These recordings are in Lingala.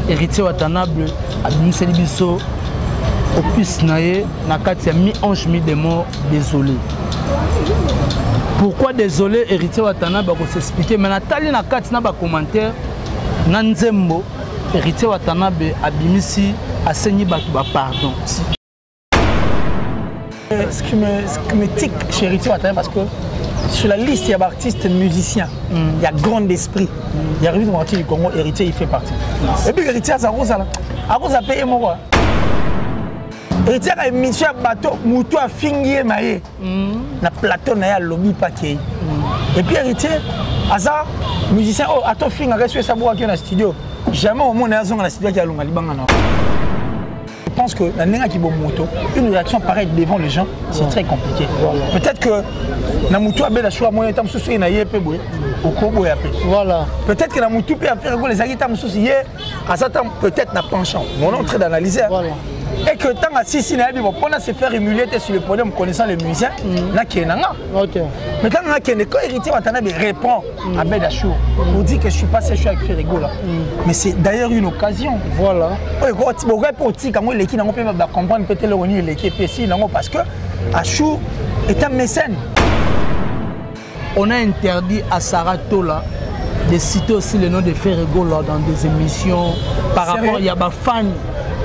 héritier Watanabe abimiseli biso opus naye na kati ya mi-ange mi-démon désolé. Pourquoi désolé héritier Watanabe va s'expliquer mais natali na kati na ba commentaire na nzembo héritier Watanabe abimisi asenyi batu ba pardon. Ce qui me tique chez héritier Watanabe parce que sur la liste il y a artistes musiciens, il y a grand esprit. Il y a Rémi du Congo, héritier il fait partie. Et puis héritier ça a payé moi. Héritier a émission bateau mutu a fingié maé na plateau na ya lobby paquet. Et puis héritier asa musicien oh ato finga reçu ça boa qui na studio. Jamais au monde na zonga na studio qui a longa libanga na. Je pense que la nenga qui bo moto, une réaction pareille devant les gens, c'est très compliqué. Peut-être que na mutu abela choix moyen tam souci na yé pe boy au kobo ya pe. Voilà. Peut-être que na mutu pe a faire les agita souci yé asa tam peut-être na penchant. On est en train d'analyser. Voilà. Et que tant à Sissi na bibo pour se faire émuler sur le podium connaissant les musiciens na kenanga. OK. Mais tant na ken ko héritier Watanabe répond à Bedachou pour dire que je suis passé avec Ferrego là. Mais c'est d'ailleurs une occasion. Voilà. Ouais ko ti boga pour ti quand l'équipe n'a pas ba comprendre peut-être le revenu l'équipe ici non parce que Achou est un mécène. On a interdit à Sarah Tola de citer aussi le nom de Ferrego là dans des émissions par rapport il y a ba fans.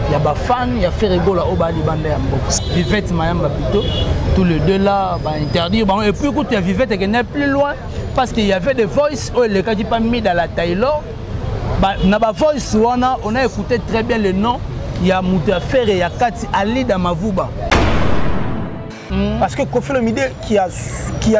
Il y a des fans, il y a Ferrego là au bas du bandé à box. Vivette Mayamba plutôt. Tous les deux là, interdit. Bon, et puis écoute, Vivette est plus loin parce qu'il y avait des voices où les cas qui pas mis dans la taille là. Dans la voice on a écouté très bien le nom. Il y a Mouta Ferre et il y a Kati Ali dans Mavouba. Parce que Kofi Olomide qui a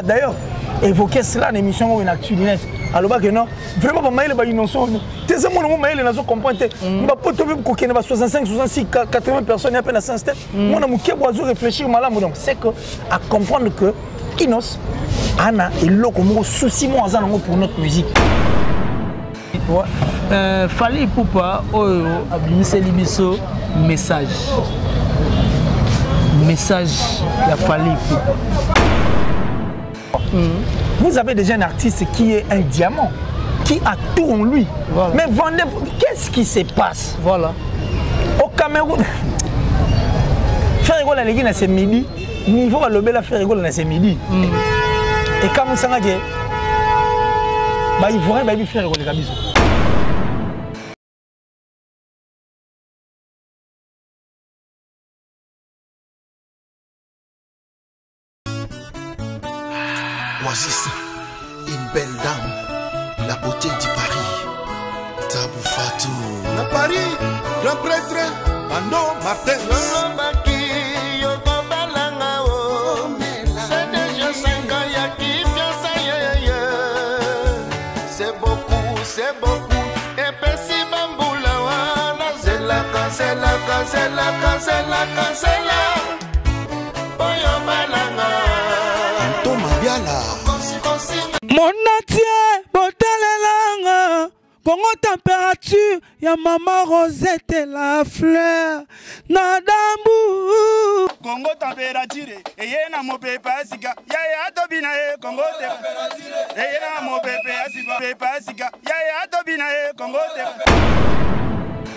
d'ailleurs évoqué cela dans l'émission où il a actuellement. Alors que non, vraiment pas mal les innocents. Tes amis non mal les comprendre. On va pas trouver coquin va 65, 66, 80 personnes à peine à 100 steps. Moi na muké boiso réfléchir malam donc c'est que à comprendre que Kinos ana et loko mo souci mo azana pour notre musique. Fali Poupa oyo abimiseli biso message. Message ya Fali Poupa. Vous avez déjà un artiste qui est un diamant, qui a tout en lui. Voilà. Mais vendez, qu'est-ce qui se passe? Voilà. Au Cameroun, faire rigolo la Ligue, c'est midi. Il faut le bel faire rigolo, c'est midi. Et comme ça, il faudrait faire rigolo les bisous. Oasis, une belle dame, la beauté du Paris, Tabou Fatou. La Paris, grand prêtre, Bando Martin. C'est beaucoup, c'est beaucoup. Et puis si Bamboula, c'est la. Mon atier, botalelanga, Congo température, ya maman Rosette la fleur, nadambu. Congo température, et y'a mon pépé asika, y'a tobina Congo température, et y'a mon pépé asika, y'a tobina Congo température.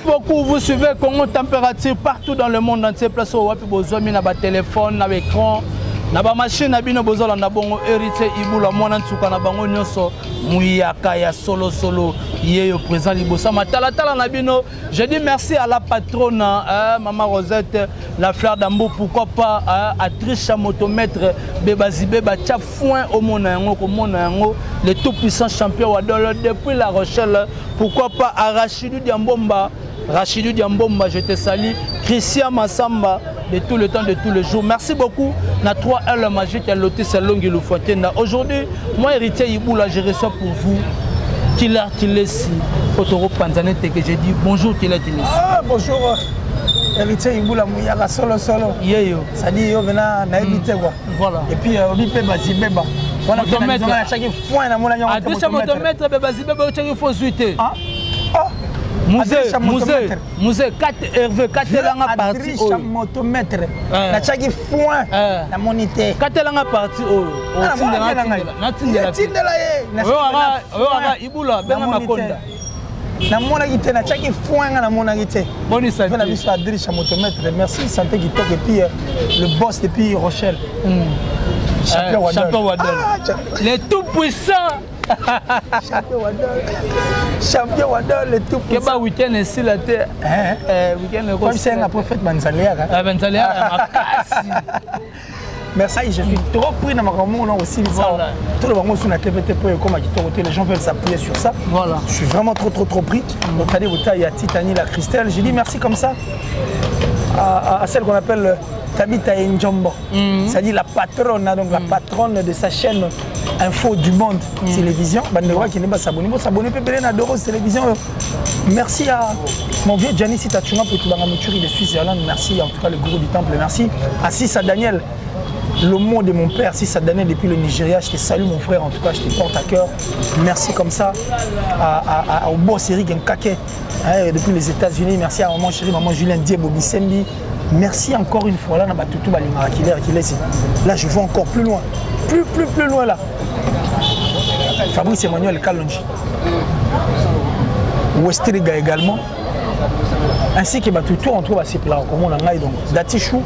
Beaucoup vous suivez Congo température partout dans le monde entier, place où vous besoin de téléphone, na écran. Na ba machine na bino bozola na bongo héritier ibula mwana ntuka na bango nyonso muyaka ya solo yeyo présent libosa matala tala na bino. Je dis merci à la patronne maman Rosette la fleur d'ambo, pourquoi pas à Tricha motomètre Bebazibe ba tia foin au mona yango ko mona yango le tout puissant champion Wadolo depuis La Rochelle, pourquoi pas à Rachidou Diambomba. Rachidou Diambomba, je te salue. Christian Massamba, de tout le temps, de tous les jours. Merci beaucoup. Na 3L magique à Lotus Longue et Fontaine. Aujourd'hui, moi, héritier Iboula, je reçois pour vous Killer Tilesi, Otoro Panzanete, que j'ai dit bonjour Killer Tilesi. Ah, bonjour. Héritier Iboula, Mouyaka solo. Yeyo. Ça dit, yo, venant, na évité quoi. Voilà. Et puis, on dit, Bazibeba. On a fait à chaque fois, on a mon agent. À deux motomètres, Bazibeba, il faut suiter. Ah. Musée 4 Hervé 4 langa parti au motomètre na chaki foin na monité 4 langa parti au na tindela ye Ibula benga makonda na mona gité na chaki foinga na mona gité. Bonne santé. On a vu sur Adrich à motomètre. Merci santé qui toque et puis le boss depuis Rochelle. Champion Wadol. Champion Wadol. Les tout puissants. Champion Wadol, le tout puissant. Quel week-end ici la terre. Week-end comme c'est un prophète Banzaléa. Merci, je suis trop pris dans ma maman aussi. Tout le monde sur la TVT comme les gens veulent s'appuyer sur ça. Voilà. Je suis vraiment trop pris. Donc il y a Titani, la Christelle. J'ai dit merci comme ça à celle qu'on appelle Tabitha Njombo. C'est-à-dire la patronne, donc la patronne de sa chaîne Info du Monde Télévision. Qui n'est pas s'abonner. S'abonner à Doros Télévision. Merci à mon vieux Gianni Sitachunga pour tout le de Suisse-Irlande. Merci en tout cas le gourou du temple. Merci à Sissa Daniel. Le mot de mon père, si ça donnait depuis le Nigeria, je te salue mon frère, en tout cas je te porte à cœur. Merci comme ça au boss Eric Nkake depuis les États-Unis. Merci à maman chérie, maman Julien Diebo Bisembi. Merci encore une fois là, là je vois encore plus loin, plus loin là. Fabrice Emmanuel Kalonji, Westriga également. Ainsi que tout on trouve à ces plats. Donc, Datichou,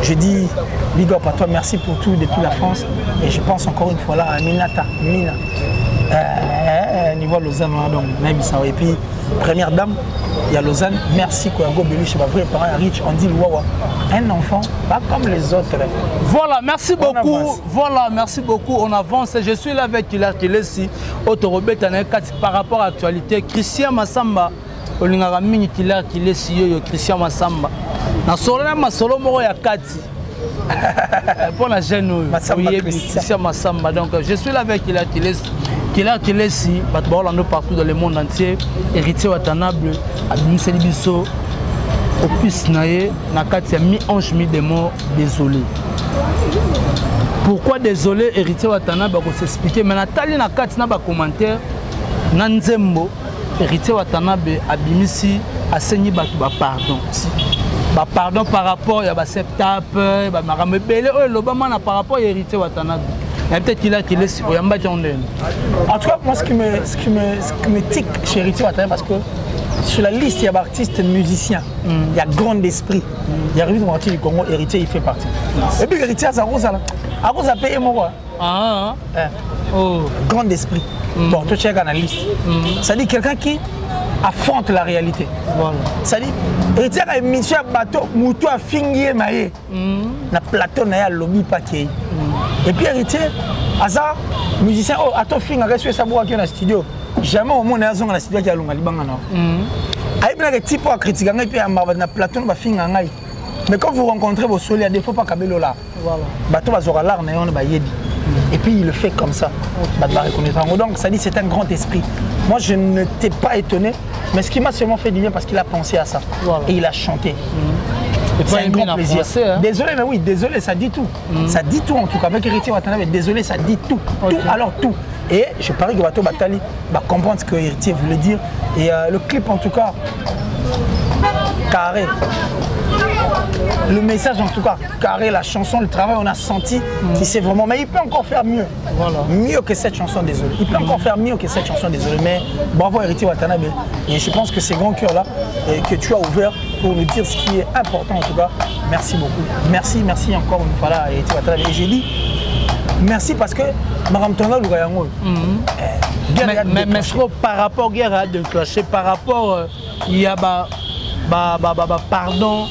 je dis big up à toi, merci pour tout depuis la France. Et je pense encore une fois là à Mina. Niveau Lausanne, donc, et puis première dame, il y a Lausanne. Merci Koyango Beluche, ma vraie parent Rich, on dit Wawa. Un enfant, pas comme les autres. Voilà, merci beaucoup. Voilà, merci beaucoup. On avance. Je suis là avec Killer Kilesi, Autorobet, par rapport à l'actualité. Christian Massamba. Olingaka mingi Killer Kilesi yo Christian Massamba. Na solo na masolo moko ya kati. Pour la jeune Christian Massamba. Donc je suis là avec Killer Kilesi. Killer Kilesi, partout dans le monde entier. Héritier Watanabe, Abimse Libiso, Opus Naye, na kati ya mi-ange mi-démon, désolé. Pourquoi désolé, Héritier Watanabe va s'expliquer. Mais Nathalie na kati na ba commentaire, Nanzembo. Héritier Watanabe abimisi asenyi batu ba pardon. Ba pardon par rapport à ba septap, ba marambe belé lobama na par rapport à Héritier Watanabe. Et peut-être qu'il a oyamba jondene. En tout cas, moi ce qui me tique chez Héritier Watanabe parce que sur la liste il y a artistes musiciens, il y a grand esprit. Il y a Rémi Moitié du Congo, Héritier il fait partie. Et puis Héritier ça rose là. A cause a payé moi. Grand esprit. Bon, tu check analyste. Ça dit quelqu'un qui affronte la réalité. Voilà. Ça dit, Héritier a une mission à bateau, Moutou a fingé maïe. Na plateau na lobby paquet. Et puis Héritier, hasard, musicien, oh, à ton fing, reste sa boîte qui est dans le studio. Jamais au monde, dans le studio qui a l'onga libanga. Aïe, bien que type à critiquer, et puis à na plateau, na fing en aïe. Mais quand vous rencontrez vos solis, il y a des fois pas cabello là. Voilà. Bateau va zora l'art, on va yédi. Et puis il le fait comme ça. Donc ça dit c'est un grand esprit. Moi je ne t'ai pas étonné, mais ce qui m'a seulement fait du bien parce qu'il a pensé à ça. Voilà. Et il a chanté. C'est un grand plaisir. Passé, hein? Désolé, mais oui, désolé, ça dit tout. Ça dit tout en tout cas. Avec Héritier Watanabe, désolé, ça dit tout. Okay. Tout, alors tout. Et je parie que Bateau Batali va comprendre ce que Héritier voulait dire. Et le clip en tout cas, carré. Le message en tout cas, carré, la chanson, le travail, on a senti qu'il sait vraiment. Mais il peut encore faire mieux. Voilà. Mieux que cette chanson, désolé. Il peut encore faire mieux que cette chanson, désolé. Mais bravo Héritier Watanabe. Et je pense que ces grands cœurs-là que tu as ouvert pour nous dire ce qui est important en tout cas. Merci beaucoup. Merci encore une fois là Héritier Watanabe. Et j'ai dit merci parce que Madame Tonga Lougayango. Mais par rapport à guerre de clasher, par rapport il y a pardon.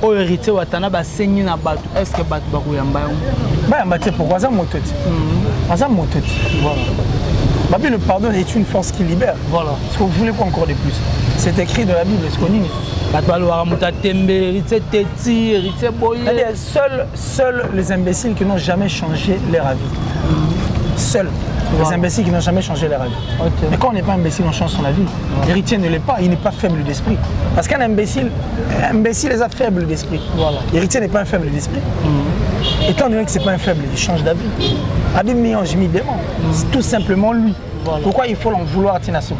Au Héritier Watanabe a saigné na batu. Est-ce que batu bakuyamba yango? Bah mate pourquoi ça mototi? Ça mototi. Voilà. Babi le pardon est une force qui libère. Voilà. Ce que vous voulez quoi encore de plus? C'est écrit dans la Bible, ce qu'on dit. Batu alwara muta tembe, Héritier Teti, Héritier Boye. Seuls les imbéciles qui n'ont jamais changé leur avis. Seuls. Les imbéciles qui n'ont jamais changé leur avis. Okay. Mais quand on n'est pas imbécile, on change son avis. L'héritier ne l'est pas, il n'est pas faible d'esprit. Parce qu'un imbécile est faible d'esprit. Voilà. L'héritier n'est pas un faible d'esprit. Étant donné que ce n'est pas un faible, il change d'avis. Abim mi-ange mi-démon. C'est tout simplement lui. Voilà. Pourquoi il faut l'en vouloir à Tinasou?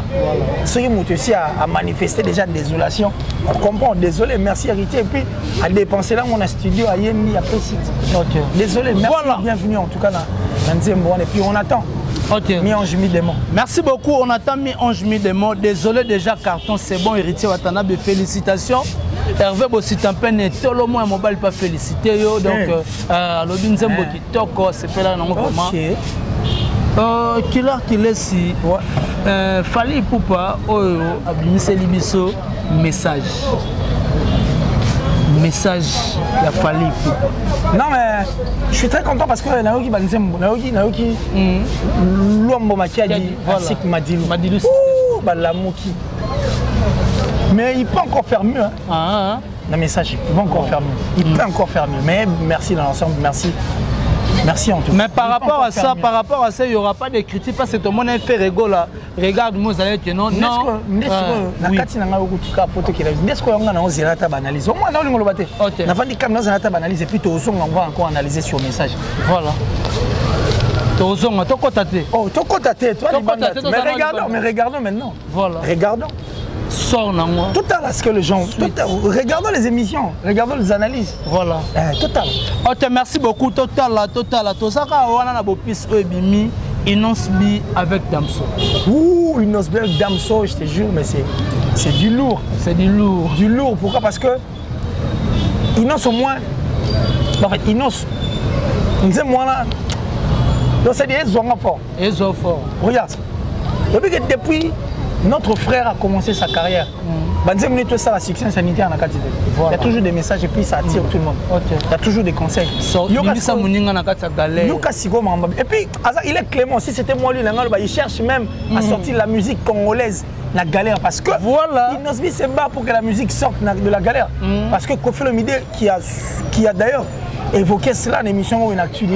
Ce qui m'a aussi à manifester déjà désolation. On comprend, désolé, merci héritier. Et puis à dépenser là, mon studio à Yemi, après site. Okay. Désolé, merci, bienvenue en tout cas dans Nzembo. Et puis on attend. Ok. Mi-ange, mi-démon. Merci beaucoup, on attend mi-ange, mi-démon. Désolé déjà, carton, c'est bon, héritier Watanabe, félicitations. Hervé Bossitampen, tout le monde mobile pas félicité. Donc, Lobin Zembo qui toque, c'est pas là, non, comment. Killer qui laisse, Fali Poupa, Abimise Libiso, message. Message, il a fallu. Non mais je suis très content parce que Naoki Banzembo, Naoki Luambo Makiadi, Asik Madilou. Madilou Balamoki. Mais il peut encore faire mieux. Hein. Le message, il peut encore faire mieux. Il peut encore faire mieux. Mais merci dans l'ensemble, merci. Merci en tout cas. Mais par rapport à ça, il n'y aura pas de critiques parce que tout le monde a fait rigolo. Regarde, moi, vous allez dire non. Non. Et puis on va encore analyser sur le message. Voilà. Mais regardons maintenant. Voilà. Regardons. Tout à l'heure, ce que les gens. Regardons les émissions, regardons les analyses. Voilà. Total. Merci beaucoup. Total. Tosaka, on a beau piste Ebimi, Inosbi avec Damso. Ouh, Inosbi avec Damso, je te jure, mais c'est du lourd. C'est du lourd. Du lourd. Pourquoi? Parce que Inos au moins. En fait, Inos. On disait moi là. Donc c'est des Zonga fort. Regarde. Depuis. Notre frère a commencé sa carrière. Il y a succès sanitaire dans la quantité. Il y a toujours des messages et puis ça attire tout le monde. Il y a toujours des conseils. Et puis, il est clément. Si c'était moi, lui, il cherche même à sortir la musique congolaise, la galère. Parce que Inosbi se bat pour que la musique sorte de la galère. Parce que Kofi Olomide, qui a d'ailleurs évoqué cela dans l'émission où il a actué.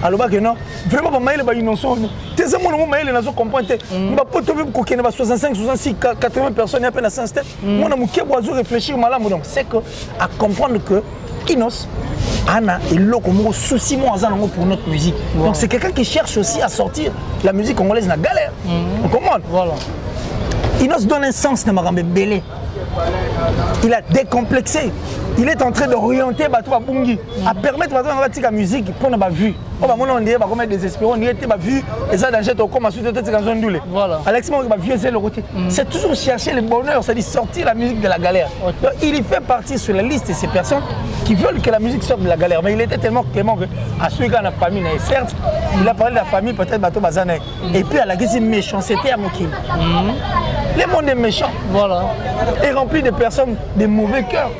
Alors que non, vraiment, il y a innocent. Tes amis, il y a comprendre. Il va pas te dire 65, 66, 80 personnes, il y a peine à s'installer. Moi, je vais réfléchir malade. Donc, c'est à comprendre que Inos, Anna et Loko, ont souci pour notre musique. Donc, c'est quelqu'un qui cherche aussi à sortir la musique congolaise dans la galère. On comprend? Voilà. Inos donne un sens à Marambe Belé. Il a décomplexé. Il est en train d'orienter Batou Bungi à permettre à la musique pour la vue. On dirait que désespéré, on dirait que la vue et ça danger comme à suite de cette canson doulée. Voilà. Alex Mo va vieux c'est le côté. C'est toujours chercher le bonheur, c'est de sortir la musique de la galère. Donc, il fait partie sur la liste de ces personnes qui veulent que la musique sorte de la galère. Mais il était tellement clément que à celui qui a la famille, certes, il a parlé de la famille peut-être Batou Bazane. Et puis à la question méchanceté à Mokim. Le monde est méchant. Voilà. Et rempli de personnes de mauvais cœurs.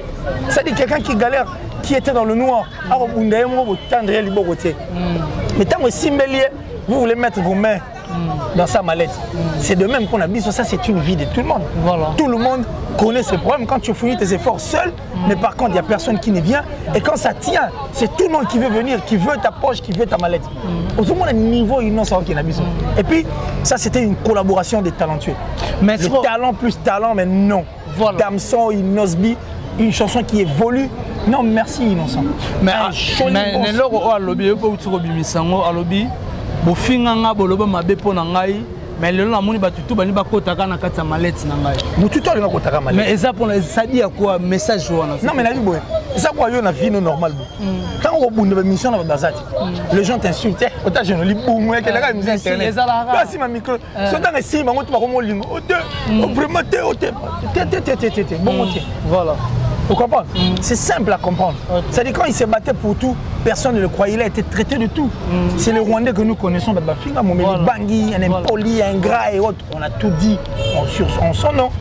C'est-à-dire quelqu'un qui galère, qui était dans le noir. Mais tant que vous voulez mettre vos mains dans sa mallette, c'est de même qu'on a dit ça, c'est une vie de tout le monde. Voilà. Tout le monde connaît ses problèmes quand tu fournis tes efforts seul, mais par contre, il n'y a personne qui ne vient. Et quand ça tient, c'est tout le monde qui veut venir, qui veut ta poche, qui veut ta mallette. Au moins, le niveau innocent qui n'a pas. Et puis, ça, c'était une collaboration des talentueux. Mais le talent plus talent, mais non. Voilà. Damso, Inosbi. Une chanson qui évolue. Non, merci Innocent. Mais mais le lendemain, tout le monde va na kata mallette na ngai. Mututo ali ngakota mallette. Mais ça pour ça dit à quoi message wana. Non mais la vie boy. Ça quoi yo na vie normale. Quand on bonne mission na bazati. Les gens t'insultent. Ota je no li boum que la musique internet. Toi si ma micro. So dans les signes bango tu ba ko molingo. Vraiment té. Bon té. Voilà. Vous comprenez? C'est simple à comprendre. C'est-à-dire quand il se battait pour tout, personne ne le croyait. Il a été traité de tout. C'est le Rwandais que nous connaissons. Bangui, un impoli, un gras et autres. On a tout dit en son nom.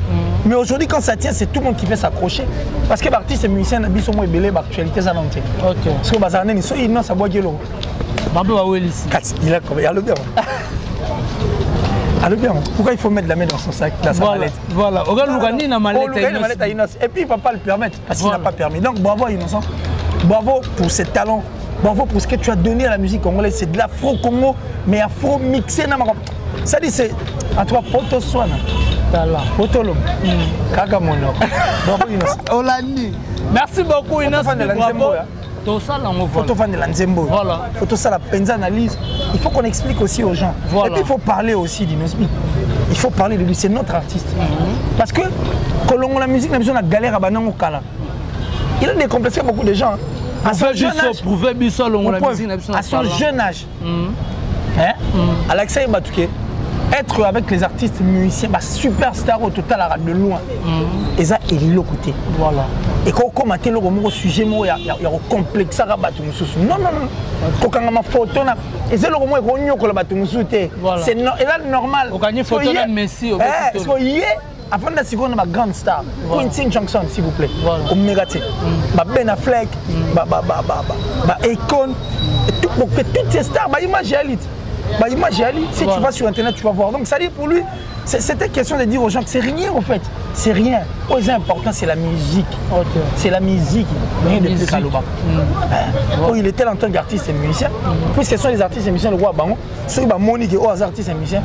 Mais aujourd'hui, quand ça tient, c'est tout le monde qui fait s'accrocher. Parce que l'artiste et musicien, ils sont belé l'actualité. Parce que Bazarné, ils n'ont pas boire de l'eau. Il a le bien. Alors bien, pourquoi il faut mettre la main dans son sac, dans sa mallette? Voilà, Ogalugani na mallette à Innocent. Et puis il ne va pas le permettre parce qu'il n'a pas permis. Donc bravo à Innocent, bravo pour ses talents, bravo pour ce que tu as donné à la musique congolaise. C'est de l'afro-congo, mais afro-mixé. Ça dit c'est à toi, Poto Swana. Potolom. Kagamono. Bravo Innocent. Olani. Merci beaucoup Innocent. Photo fan de la Nzembo. Voilà. Photo ça la penza analyse. Il faut qu'on explique aussi aux gens. Voilà. Et puis il faut parler aussi d'Inosbi. Il faut parler de lui, c'est notre artiste. Parce que quand on a la musique, on a besoin de galère à Banango Kala. Il a décomplexé beaucoup de gens. À son jeune âge. À son jeune âge. Alexei Batouké, être avec les artistes musiciens, bah, superstar au total de loin. Et ça, il est le côté. Voilà. Et quand on commence le sujet, il y a un complexe à battre. Non, non, non. Quand on a une photo, et c'est le moment où on a battu. C'est normal. On a une photo de Messi. Avant de seconde, ma grande star, Quincy Johnson, s'il vous plaît. Au Mégati. Ben Affleck, Akon, toutes ces stars, image élite. Si tu vas sur internet, tu vas voir. Donc ça dit pour lui, c'était question de dire aux gens que c'est rien en fait. C'est rien. Le plus important, c'est la musique. Okay. C'est la musique. Rien de plus qu'à l'Oba. Il était en tant qu'artiste et musicien. Puisque ce sont les artistes et musiciens, le roi Bango, ceux qui ont Monique et aux artistes et musiciens,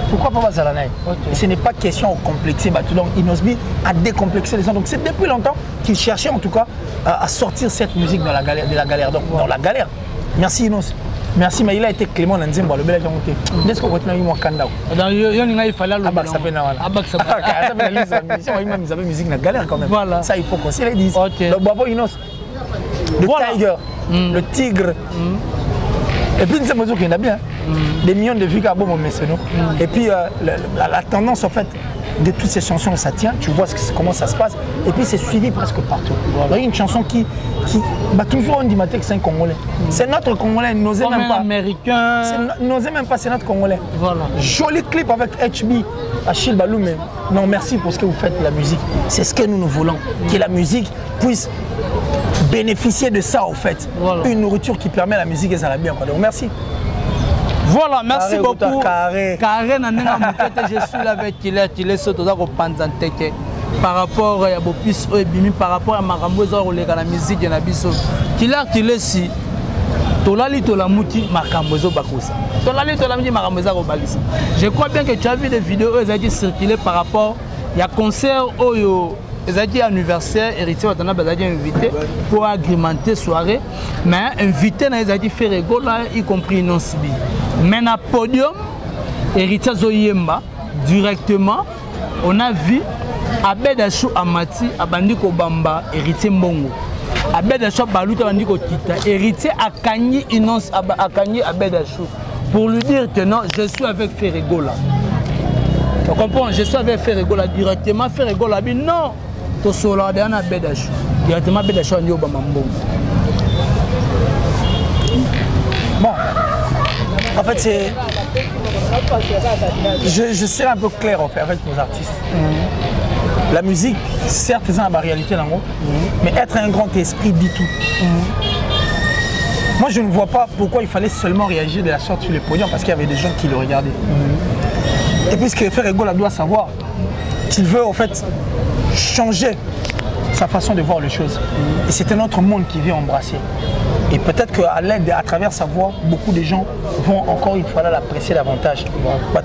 pourquoi pas Zalanaï? Ce n'est pas question de complexer. Donc Inosbi a décomplexé les gens. Donc c'est depuis longtemps qu'il cherchait en tout cas à sortir cette musique de la galère. Donc dans la galère. Merci Inos. Merci, mais il a été Clément Nzembo, le bel agent monté. Est-ce qu'on continue à y Kanda? Il fallait le Abak s'appelle la musique de galère quand même. Voilà. Ça, il faut qu'on se le dise. Le Babo Inos, le Tiger, le Tigre. Et puis, nous sommes bien. Des millions de vues à bon moment. Et puis, la tendance en fait de toutes ces chansons, ça tient. Tu vois comment ça se passe. Et puis, c'est suivi presque partout. Il y a une chanson qui toujours on dit que c'est un Congolais. C'est notre Congolais, n'osez même pas. Américain. N'osez même pas, c'est notre Congolais. Voilà. Joli clip avec HB, Achille Balou. Mais non, merci pour ce que vous faites, la musique. C'est ce que nous voulons. Que la musique puisse bénéficier de ça, en fait. Voilà. Une nourriture qui permet à la musique et ça va bien. Donc, merci. Voilà, merci beaucoup. Carré, je suis là avec Killer Sotoda Panzanteke. Par rapport à Bopis Oebimi, par rapport à Maramboza, la musique de Nabiso. Killer si, Tolali Tolamuti, Makambozo Bakosa. Tolali Tolamuti, Makamboza Bakosa. Je crois bien que tu as vu des vidéos qui ont circulé par rapport à un concert Oyo. Les anniversaire, héritier Watana Bazadi invité pour agrémenter soirée, mais invité dans les adi Ferregola, y compris Nonsbi. Mais na podium, héritier Zoyemba, directement, on a vu Abed Achou Amati, Abandiko Bamba, héritier Mbongo. Abed Achou Balouta, Abandiko Kita, héritier Akanyi Inons, Akanyi Abed Achou, pour lui dire que non, je suis avec Ferregola. Tu comprends? Je suis avec Ferregola directement, Ferregola dit non. Directement bon, en fait c'est... Je serai un peu clair en fait avec nos artistes. La musique, certes, c'est une réalité, mais être un grand esprit dit tout. Moi je ne vois pas pourquoi il fallait seulement réagir de la sorte sur les podiums parce qu'il y avait des gens qui le regardaient. Et puisque Ferregola doit savoir qu'il veut en fait changer sa façon de voir les choses. Et c'est un autre monde qui vient embrasser. Et peut-être qu'à l'aide, à travers sa voix, beaucoup de gens vont encore une fois l'apprécier davantage. Ah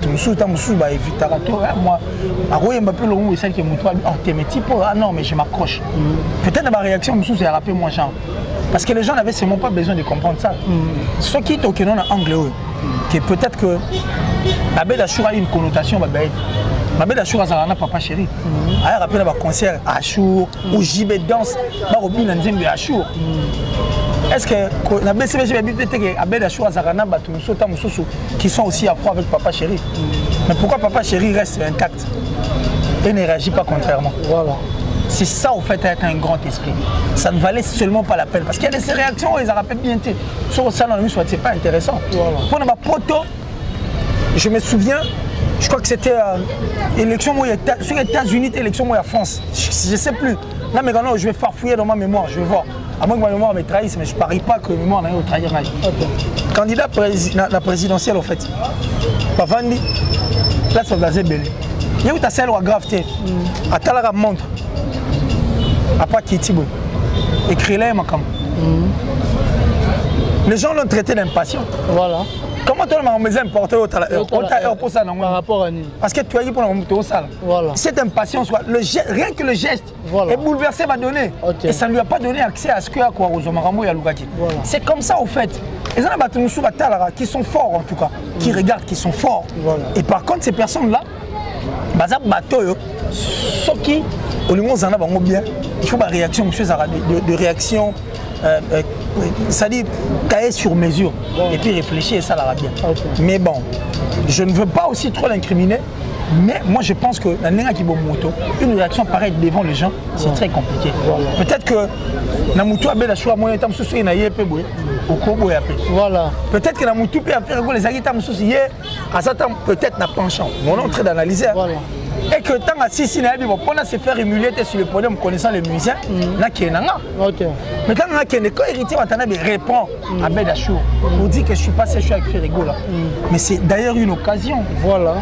non, mais je m'accroche. Peut-être ma réaction, c'est rappeler moi genre. Parce que les gens n'avaient seulement pas besoin de comprendre ça. Ce qui est au Kenya en anglais, que peut-être que Abed Achou a une connotation. Abed Achou a papa chéri. Il rappelle un concert à Achour ou JB danse. Est-ce que Abed Achou a qui sont aussi à froid avec papa chéri? Mais pourquoi papa chéri reste intact et ne réagit pas contrairement? Voilà. C'est ça au fait être un grand esprit. Ça ne valait seulement pas la peine. Parce qu'il y a des réactions, ils en rappellent bien. Sur ça, c'est pas intéressant. Pour ma poteau, je me souviens, je crois que c'était élection sur les États-Unis, élection en France. Je ne sais plus. Là maintenant, je vais farfouiller dans ma mémoire, je vais voir. À moins que ma mémoire me trahisse, mais je ne parie pas que ma mémoire n'ait trahir. Candidat la présidentielle en fait. Pavandi, là c'est Blazé Belé. Il y a eu ta selle ou grave, à Talara montre. Après Kitibo. Écris-les, Makam. Les gens l'ont traité d'impatient. Voilà. Comment tu as me importé au pour ça? Par rapport à nous. Parce que tu as dit pour la au salle. Voilà. Cette impatience, rien que le geste est bouleversé, va donner. Et ça ne lui a pas donné accès à ce qu'il y a aux Omarambo et à Lugaki. C'est comme ça au fait. Et ça, qui sont forts en tout cas, qui regardent, qui sont forts. Voilà. Et par contre, ces personnes-là, baza bateau ce qui au niveau zana bango bien il faut une réaction de réaction c'est-à-dire tailler sur mesure et puis réfléchir et ça va bien. Mais bon, je ne veux pas aussi trop l'incriminer. Mais moi je pense que une réaction pareille devant les gens, c'est très compliqué. Peut-être que voilà. Peut-être que peut-être n'a pas chance. On est en train d'analyser. Et que tant que si on se faire émuler sur le podium connaissant les musiciens, mais tant que héritier répond à Bedachou pour dire que je suis pas séché avec Ferrigo là. Mais c'est d'ailleurs une occasion. Voilà.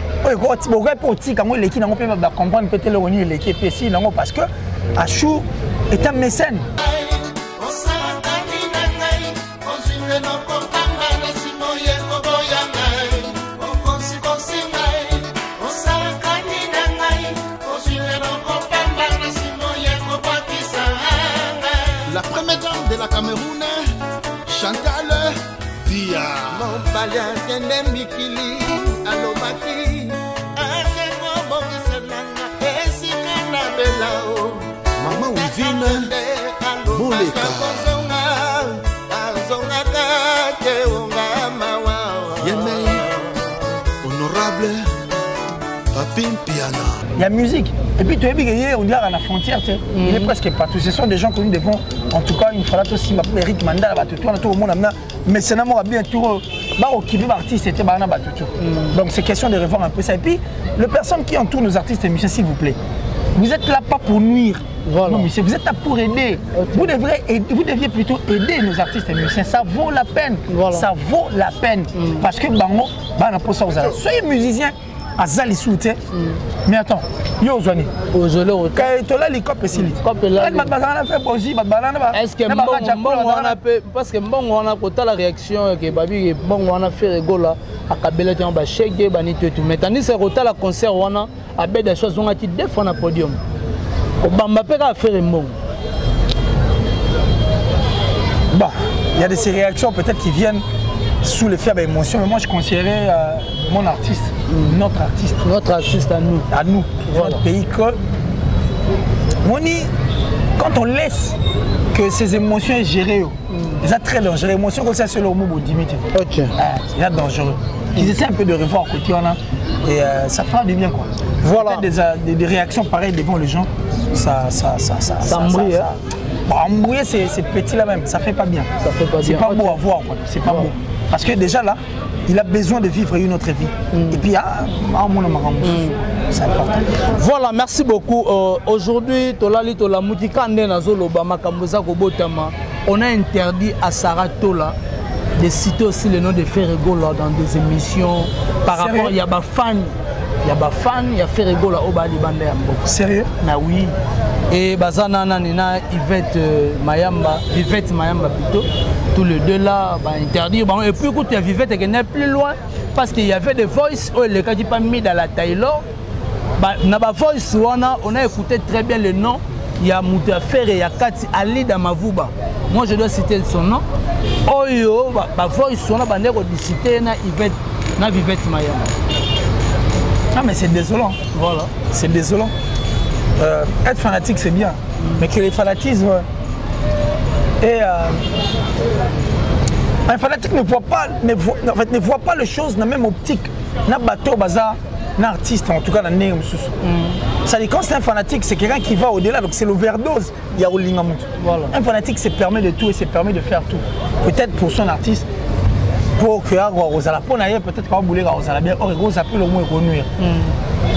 Comprendre peut-être le parce que Achou est un mécène. La première dame de la Cameroun, Chantal Via. Mon palais de Mikili, Alobaki, Maman Wivine, Mouleka. Yemei, honorable, Papin Piana. Il y a musique. Et puis tu es bien, on dirait à la frontière, il est presque partout. Ce sont des gens que nous devons, en tout cas, une fois là, aussi, Eric Mandala, tout le monde, mais c'est un bien tout. Qui veut artiste, c'était Barana Batutu. Donc c'est question de revoir un peu ça. Et puis, les personnes qui entourent nos artistes et musiciens, s'il vous plaît, vous êtes là pas pour nuire. Voilà. Non, monsieur, vous êtes là pour aider. Vous deviez plutôt aider nos artistes et musiciens. Ça vaut la peine. Voilà. Ça vaut la peine. Parce que Bango, soyez musiciens. Azali soutien. Mais attends, yo Zoni. Quand tu as l'hélicoptère, est-ce que parce que bon on a côté la réaction que babi bon on a fait rigola à Kabila tu as chèque bani tout mais tandis c'est côté la concert on a avec des choses on a qui défend le podium. Obama peut faire bon. Bah, il y a des réactions peut-être qui viennent sous l'effet d'émotion, mais moi je considérais mon artiste, notre artiste à nous, voilà. Notre pays que quand on laisse que ces émotions gérées, c'est très dangereux. Les émotions comme ça c'est le mot limité. Ok. Il est dangereux. Ils essaient un peu de revoir côté on a et ça fera du bien quoi. Voilà. Des réactions pareilles devant les gens, ça embrouille. Bon, embrouiller c'est petit là même, ça fait pas bien. Ça fait pas bien. C'est pas beau à voir quoi. C'est pas beau. Parce que déjà là, il a besoin de vivre une autre vie. Et puis, c'est important. Voilà, merci beaucoup. Aujourd'hui, on a interdit à Sarah Tola de citer aussi le nom de Ferrigo dans des émissions. Par rapport, il y a des fans. Il y a des fans, il y a Ferrigo là au bas du bandé. Sérieux? Ah oui. Et Bazana Nina, Yvette Mayamba plutôt. Tous les deux là, interdit. Bon, et puis écoute, il y a Vivette qui n'est plus loin parce qu'il y avait des voices, les cas qui pas mis dans la Taylor. Dans la voice, on a écouté très bien le nom. Il y a Moutafer et il y a Kati Ali Damavouba. Moi je dois citer son nom. Oyo, la voice, on a cité Vivette Mayamba. Ah, mais c'est désolant. Voilà. C'est désolant. Être fanatique, c'est bien. Mais que les fanatismes. Et un fanatique ne voit pas les choses dans la même optique. N'a bateau bazar, n'a artiste en tout cas dans le ça dit quand c'est un fanatique, c'est quelqu'un qui va au-delà, donc c'est l'overdose. Il y a voilà. Un fanatique se permet de tout et se permet de faire tout. Peut-être pour son artiste, pour que peut-être qu'on voulait bien, or ça peut au moins renuire.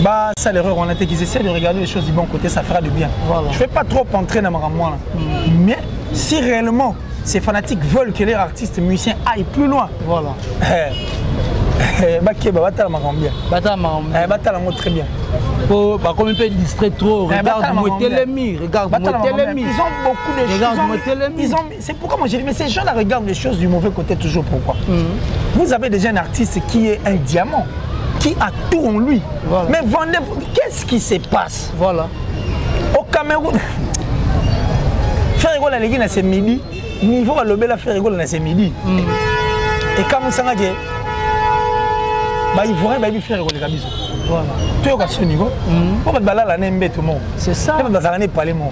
Bah ça l'erreur on a été qu'ils essaient de regarder les choses du bon côté, ça fera du bien. Voilà. Je ne vais pas trop entrer dans ma ramon mais si réellement ces fanatiques veulent que les artistes et musiciens aillent plus loin, voilà. Très bien. Comme il peut distraire trop, regarde Motelemi, regarde Motelemi. Ils ont beaucoup de choses. C'est pourquoi moi j'ai dit, mais ces gens-là regardent les choses du mauvais côté toujours. Pourquoi? Vous avez déjà un artiste qui est un diamant, qui a tout en lui. Voilà. Mais vendez-vous, qu'est-ce qui se passe? Voilà. Au Cameroun, faire rigoler les gens c'est midi, il faut le faire rigoler c'est midi. Et comme ça, bah il voit bah il fait les cabiso voilà tu es au Cassonigo pour mettre là l'année mbête mon c'est ça dans la année parler mon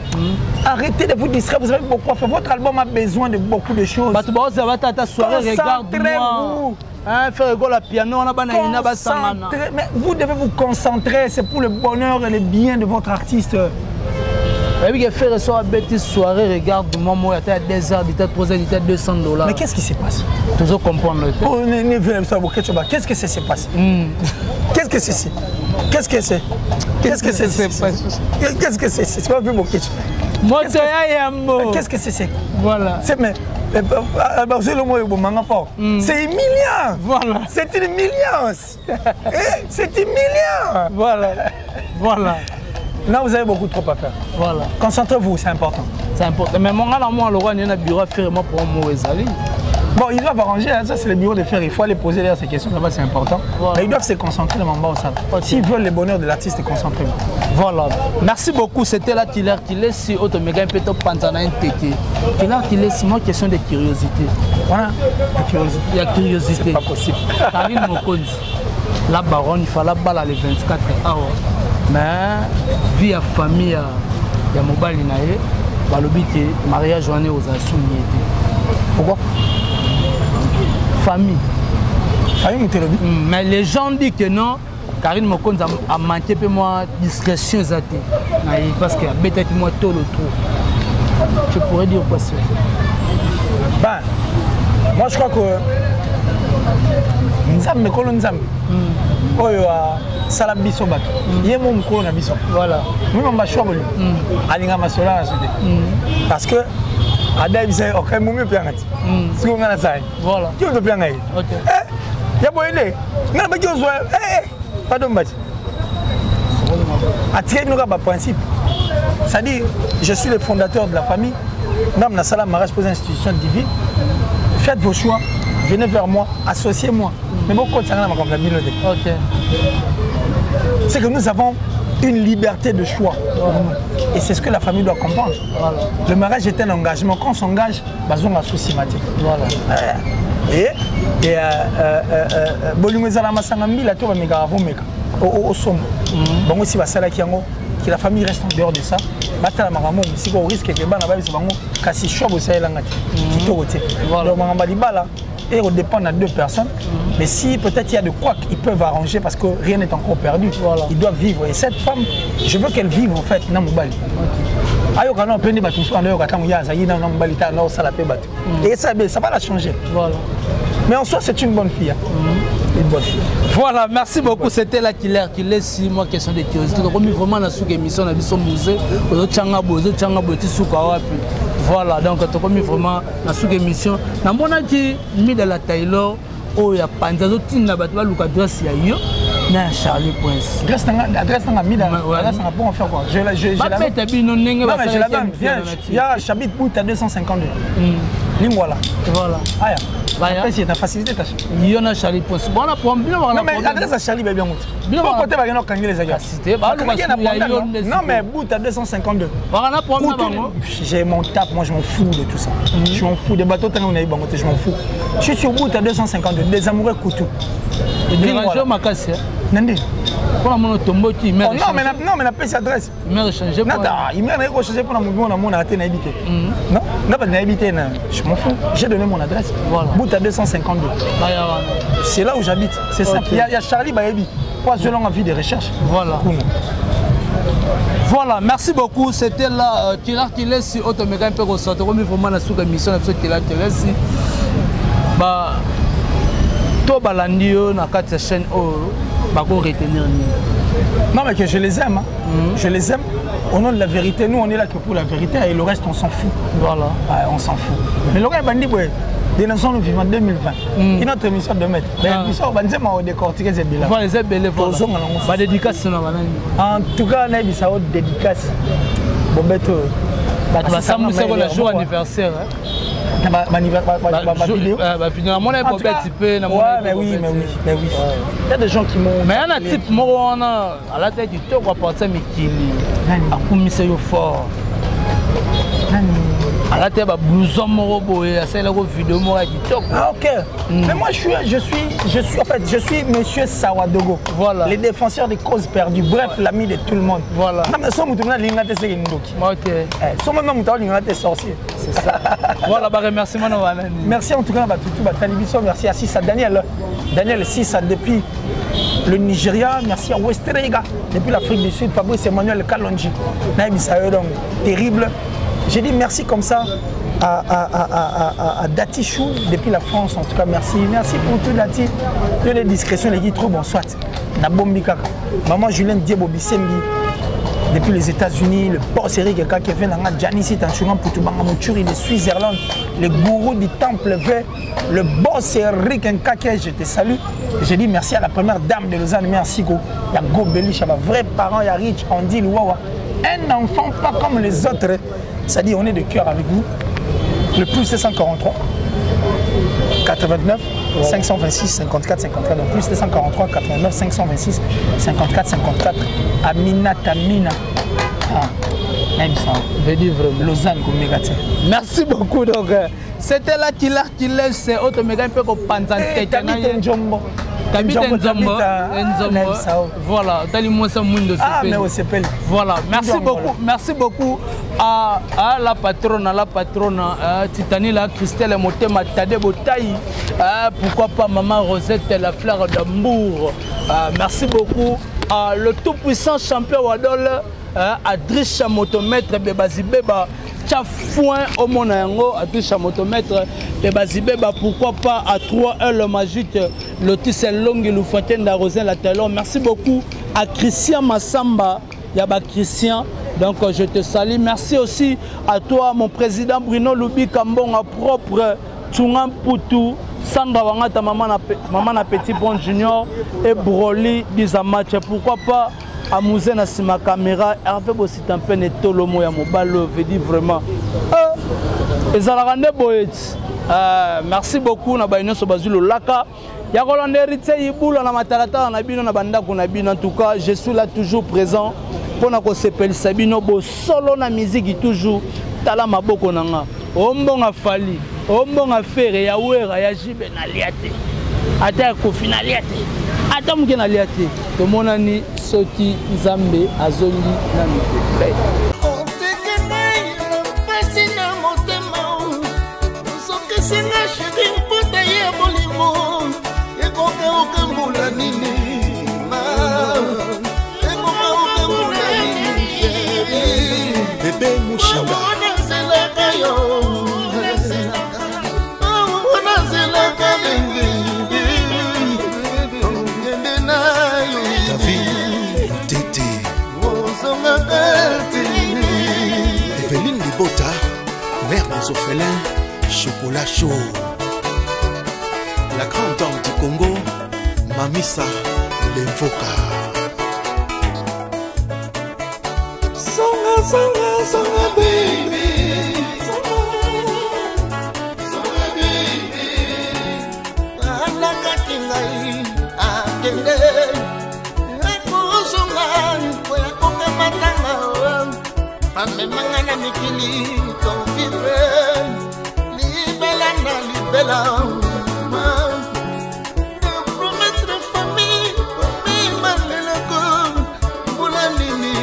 arrêtez de vous distraire vous avez beaucoup à faire votre album a besoin de beaucoup de choses bah tu vas ça va ta soirée regarde-moi hein faire la piano on a banana basangana mais vous devez vous concentrer c'est pour le bonheur et le bien de votre artiste. Oui, il fait recevoir bêtise soirée, regarde-moi, moi, il y a 2 heures, il y a 3 heures, il y a $200. Mais qu'est-ce qui se passe? Toujours comprendre le temps. Qu'est-ce que c'est passé? Qu'est-ce que c'est? Qu'est-ce que c'est? Qu'est-ce que c'est? Qu'est-ce que c'est? C'est pas vu mon kitchen. Moi, c'est un mot. Qu'est-ce que c'est? Voilà. C'est mais c'est le mot c'est humiliant. Voilà. C'est une humiliance. C'est humiliant. Voilà. Voilà. Là, vous avez beaucoup trop à faire. Voilà. Concentrez-vous, c'est important. C'est important. Mais mon gars, moi, il y a un bureau à faire moi pour moi. Bon, ils doivent arranger, hein. Ça c'est le bureau de faire. Il faut aller poser derrière ces questions, là-bas c'est important. Voilà. Mais ils doivent se concentrer dans mon bas au salon. Okay. S'ils veulent le bonheur de l'artiste, concentrez-vous. Voilà. Merci beaucoup. C'était là Killer Killer. Si Otomega peut-être Panzana Nteke. Killer Killer, c'est moi question de curiosité. Voilà. La curiosité. Il y a curiosité. C'est pas possible. Karine Mokonzi. La baronne, il fallait balle les 24 heures. Mais vie à famille, il y a mobile naé, balobi que mariage journée aux assoumis. Pourquoi? Famille. Famille Moutelobi. Mais les gens disent que non. Karine Mokonzi a manqué peu moi discrétion zaté. Parce que peut-être moi tout le trou. Je pourrais dire quoi c'est. Ben, moi je crois que Nzambe kolo Nzambe. Oyo sala biso bato. Yemo mukolo na biso. Voilà. Moi ma choix boli. Alinga masola na sote. Parce que ada bisa okay mumi piangati. Siko ngana sai. Voilà. Qui on pianga. OK. Ya boyende. Ngana ba kyo zo pardon bati. Attirer nous ba principe. C'est-à-dire je suis le fondateur de la famille. Nam na sala mariage pour institution divine. Faites vos choix. Venez vers moi, associez-moi. Mais bon, ok. C'est que nous avons une liberté de choix. Et c'est ce que la famille doit comprendre. Voilà. Le mariage est un engagement. Quand on s'engage, on a un souci. Voilà. Et que la famille reste en dehors de ça. Si on risque que et on dépend de 2 personnes. Mais si peut-être il y a de quoi qu'ils peuvent arranger parce que rien n'est encore perdu, voilà. Ils doivent vivre. Et cette femme, je veux qu'elle vive en fait dans mon bal. Et ça va la changer. Voilà. Mais en soi, c'est une bonne fille. Une bonne fille. Voilà, merci beaucoup. C'était la Killer Killer. Si moi, question de curiosité. Donc, on a vraiment la sous-émission, on a vu son musée. Voilà, donc on a mis vraiment la sous-émission. Dans mon avis, mis dans la Taylor, oh, il y a pas de adresse, il y a Charlie Prince. Adresse n'a mis dans l'adresse n'a pas faire quoi. Je la donne. J'habite bout à 252. Voilà. Voilà. Après, c'est ta facilité. Il y a Charlie Prince. Bon, on a problème. Non, mais l'adresse à Charlie, bien bon. Bon côté, il y a un les agents. Non, mais bout à 252. J'ai mon tap, moi je m'en fous de tout ça. Je m'en fous des bateaux, je m'en fous. Je suis sur bout à 252. Des amoureux couteaux. Déranger ma casse. Nende. Pour la monotombo qui m'a non, mais la pièce adresse. Il m'a changé. Il m'a changé pour la mouvement, on a habité. Non, n'a habité. Je m'en fous. J'ai donné mon adresse. Voilà. Bout à 252. C'est là où j'habite. C'est ça. Il y a Charlie Bayebi. Pour selon envie de recherche. Voilà. Voilà, merci beaucoup. C'était là qui laisse Otomega un peu ressortir. On a vraiment la sous-émission de ce qui laisse. Bah, tout balandio na quatre chaînes retenir. Non mais que je les aime, hein. Je les aime. Au nom de la vérité, nous on est là que pour la vérité et le reste on s'en fout. Voilà. Ouais, on s'en fout. Mais le gars bandi des nations nous vivons en 2020. Une autre émission de mettre. Mais l'émission on va décortiquer ces bilans. Voilà, c'est belle. Voilà. Dédicace na banani. En tout cas, on a mis ça au dédicace. Bon beto. Bah tu vas s'amuser pour le jour anniversaire. Vidéo. Mais oui. Il y a des gens qui m'ont. Mais il y a un type moi à la tête du top à porter mes kili. À commisser au fort. alate ba blouson moko boye asala ko vidéo moko kitoko. Ah OK. Mais moi je suis monsieur Sawadogo. Voilà. Le défenseur des causes perdues. Bref, l'ami de tout le monde. Voilà. Non mais somme tourna lingate c'est ndoki. OK. Somme même tourna lingate sorcier. C'est ça. Voilà, bah remerciement na wana. Merci en tout cas Batutu Batalibiso, merci à Sissa Daniel Sissa depuis le Nigeria, merci à Westerega depuis l'Afrique du Sud, Fabrice Emmanuel Kalonji. Donc terrible. J'ai dit merci comme ça à Dati Chou depuis la France, en tout cas merci pour tout Dati. Il y a des discrétions, les gars, trop bon, soit. Nabombi Kaka. Maman Julien Diebo Bisembi depuis les États-Unis, le boss Eric Kevin Anga Janice Tanchungan Poutubanga Mouturi de Suisse-Irlande, le gourou du temple vert, le boss Eric Nkake, je te salue. J'ai dit merci à la première dame de Lausanne, merci Go. Il y a Go Belich, il y a vrais parents, il y a Rich, Andy Louawa. Un enfant pas comme les autres, c'est-à-dire on est de cœur avec vous. Le plus 743 89 526 54 54, donc plus 243 89 526 54 54. Amina Tamina. Même ça. Lausanne comme Mégati. Merci beaucoup. Donc c'était là qui laisse autre méga un peu comme Panzante. Njombo. Nzombo. Voilà, voilà, merci beaucoup à la patronne Titani, la Christelle Motema Tade Botaï, pourquoi pas maman Rosette, la fleur d'Ambour. Merci beaucoup à le tout puissant champion Wadol, à Dricha Motomètre Bebazibeba. Foin au Monango, à Dricha Motomètre Bebazibeba, pourquoi pas à 3 le magique, le Tissel Long et le Fontaine d'Arrosin la Talon. Merci beaucoup à Christian Massamba, Yaba Christian. Donc je te salue. Merci aussi à toi, mon président Bruno Loubi Kambonga propre, Tchungan Poutou, Sandra Wangata, maman na Petit Bon Junior et Broly Bizamatch. Pourquoi pas à Mouzen à ma caméra, Hervé Bossitampe et Tolomo ya Mobalo, veut dire vraiment. Et Zalarande Boet. Merci beaucoup, Nabaïno Sobazulo Laka. Yakolande Héritier Iboula na Matalata, Nabino Nabanda Konabino. En tout cas, je suis là toujours présent. Pour na ko sepel Sabino bo solo na musique toujours tala maboko nanga. Ombonga Fali, ombonga Fere ya Wera ya Jibe na liate. Ata ko finaliate. Ata muke na liate. To monani soti Nzambe azongi na mite. Bébé Mouchanga David Tété Evelyne Libota, mère des orphelins, chocolat chaud. La grande dame du Congo, Mamissa Lemfoka. Songa baby, songa baby. Ana katingai akende, eko songa koya konga matanga. Ame mangana mikili konfire, libela na libela. Promettre famille, famille maleleko, bulanini.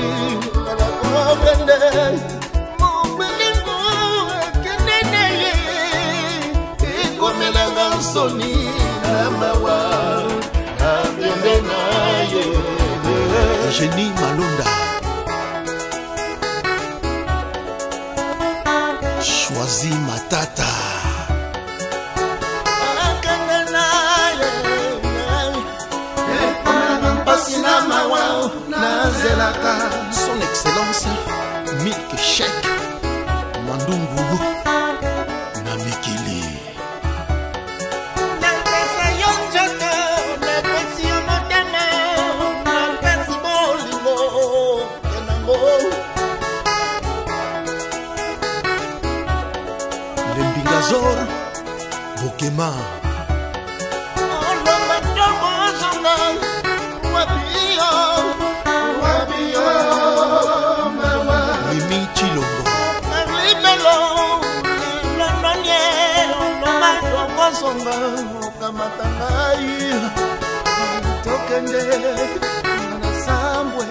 Mon belingo, kenene, ikomelanga soni amawa, abiendenaye. Génie Malonda. Choisis Matata. Son Excellence Milk Shake Mandungu Namikili. Lembingazor Bokema songa okamata ngai tokende na sambwe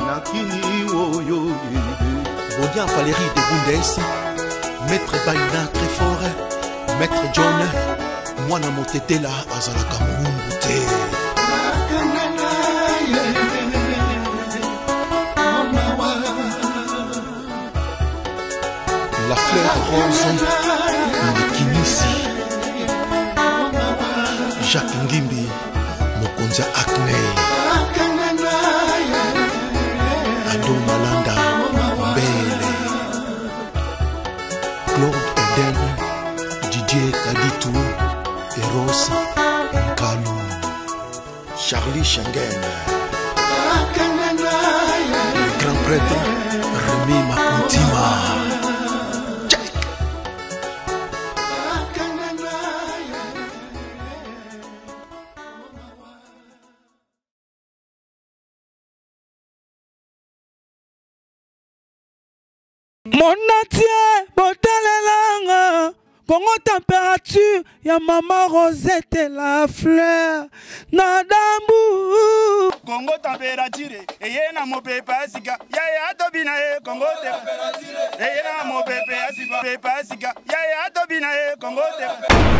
nakini oyo Bonia Valérie de Bundes, Maître Baina très fort, Maître John, Mwana Motetela Azalaka Mungute. La fleur rose, Nikinisi, Jacques Ngimbi, Mokonza Acne, Ado Malanda, Bele, Claude Eden, Didier Kaditou, Eros, Kalou, Charlie Schengen, le grand prêtre Rémi Makuntima. Monatie botalelanga Congo température ya maman Rosette la fleur Nadambu Congo température eye na mopepa sika ya tobina e Congo température eye na mopepa sika ya tobina e Congo température